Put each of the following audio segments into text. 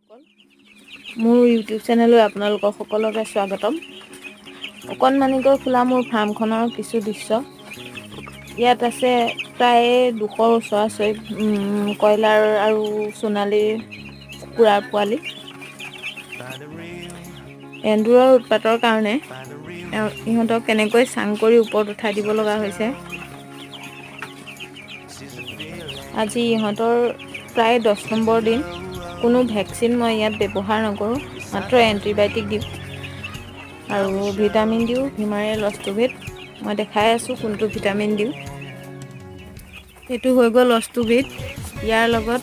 সকল মোৰ ইউটিউব চেনেললৈ আপোনালোকক সকলোকে স্বাগতম। অকণমানিকৈ খোলা মোৰ ফাৰ্মখনৰ কিছু দৃশ্য। ইয়াত আছে প্ৰায় 200 ওচৰা-ওচৰি কয়লাৰ আৰু সোণালীৰ কুকুৰাৰ পোৱালি। এন্দুৰৰ উৎপাতৰ কাৰণে ইহঁতক কেনেকৈ চাং কৰি ওপৰত উঠাই দিব লগা হৈছে। আজি ইহঁতৰ প্ৰায় 10 নম্বৰ দিন। কোনো ভেকচিন মই ইয়াত ব্যৱহাৰ নকৰোঁ, মাত্ৰ এণ্টিবায়'টিক দিওঁ আৰু ভিটামিন দিওঁ। ভিমাৰে লষ্টুভেট মই দেখাই আছোঁ কোনটো ভিটামিন দিওঁ। এইটো হৈ গ'ল লষ্টুভেট। ইয়াৰ লগত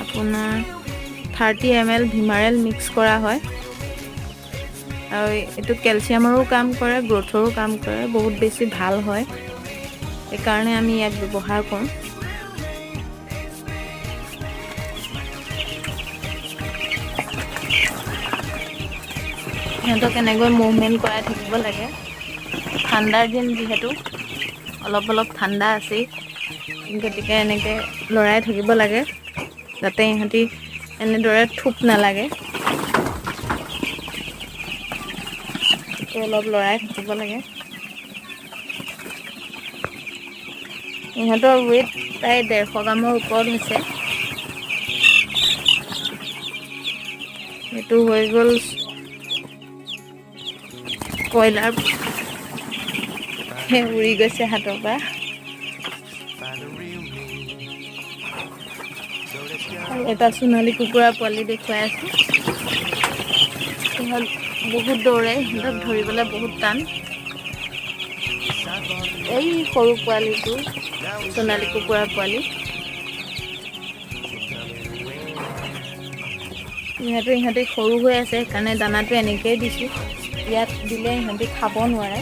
আপোনাৰ 30 ml ভিমাৰেল মিক্স কৰা হয় আৰু এইটো কেলচিয়ামৰো কাম কৰে, গ্ৰ'থৰো কাম কৰে, বহুত বেছি ভাল হয়। সেইকাৰণে আমি ইয়াক ব্যৱহাৰ কৰোঁ। সিহঁতক এনেকৈ মুভমেণ্ট কৰাই থাকিব লাগে। ঠাণ্ডাৰ দিন যিহেতু অলপ ঠাণ্ডা আছেই, গতিকে এনেকৈ লৰাই থাকিব লাগে যাতে ইহঁতি এনেদৰে থূপ নালাগে। অলপ লৰাই থাকিব লাগে। ইহঁতৰ ৱেইট প্ৰায় 150 গ্ৰামৰ ওপৰত হৈছে। এইটো হৈ গ'ল কয়লাৰ। উৰি গৈছে হাতৰ পৰা। আৰু এটা সোণালী কুকুৰাৰ পোৱালি দেখুৱাই আছোঁ। সিহঁত বহুত দৌৰে, সিহঁতক ধৰিবলৈ বহুত টান। এই সৰু পোৱালিটো সোণালী কুকুৰাৰ পোৱালি। ইহঁতি সৰু হৈ আছে, সেইকাৰণে দানাটো এনেকৈয়ে দিছোঁ। ইয়াত দিলে ইহঁতি খাব নোৱাৰে।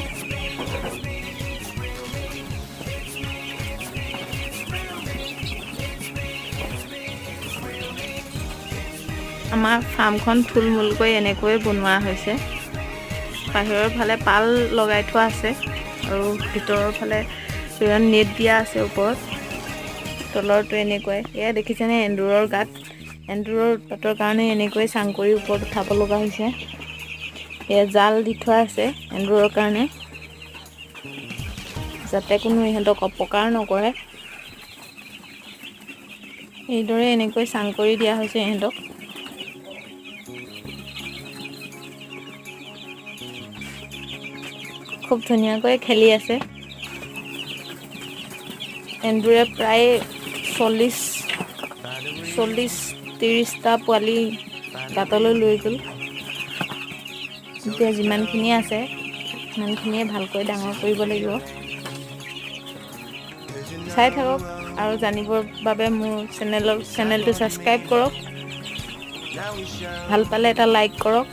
আমাৰ ফাৰ্মখন থুলমূলকৈ এনেকৈয়ে বনোৱা হৈছে। বাহিৰৰ ফালে পাল লগাই থোৱা আছে আৰু ভিতৰৰ ফালে নেট দিয়া আছে ওপৰত। তলৰটো এনেকুৱাই। এয়া দেখিছেনে এন্দুৰৰ গাত। এন্দুৰৰ উৎপাতৰ কাৰণে এনেকৈ চাং কৰি ওপৰত উঠাব লগা হৈছে। এয়া জাল দি থোৱা আছে এন্দুৰৰ কাৰণে, যাতে কোনো ইহঁতক অপকাৰ নকৰে। এইদৰে এনেকৈ চাং কৰি দিয়া হৈছে ইহঁতক। খুব ধুনীয়াকৈ খেলি আছে। এন্দুৰে প্ৰায় 40-30টা পোৱালি গাঁতলৈ লৈ গ'ল। এতিয়া যিমানখিনি আছে সিমানখিনিয়ে ভালকৈ ডাঙৰ কৰিব লাগিব। চাই থাকক আৰু জানিবৰ বাবে মোৰ চেনেলটো ছাবস্ক্ৰাইব কৰক। ভাল পালে এটা লাইক কৰক।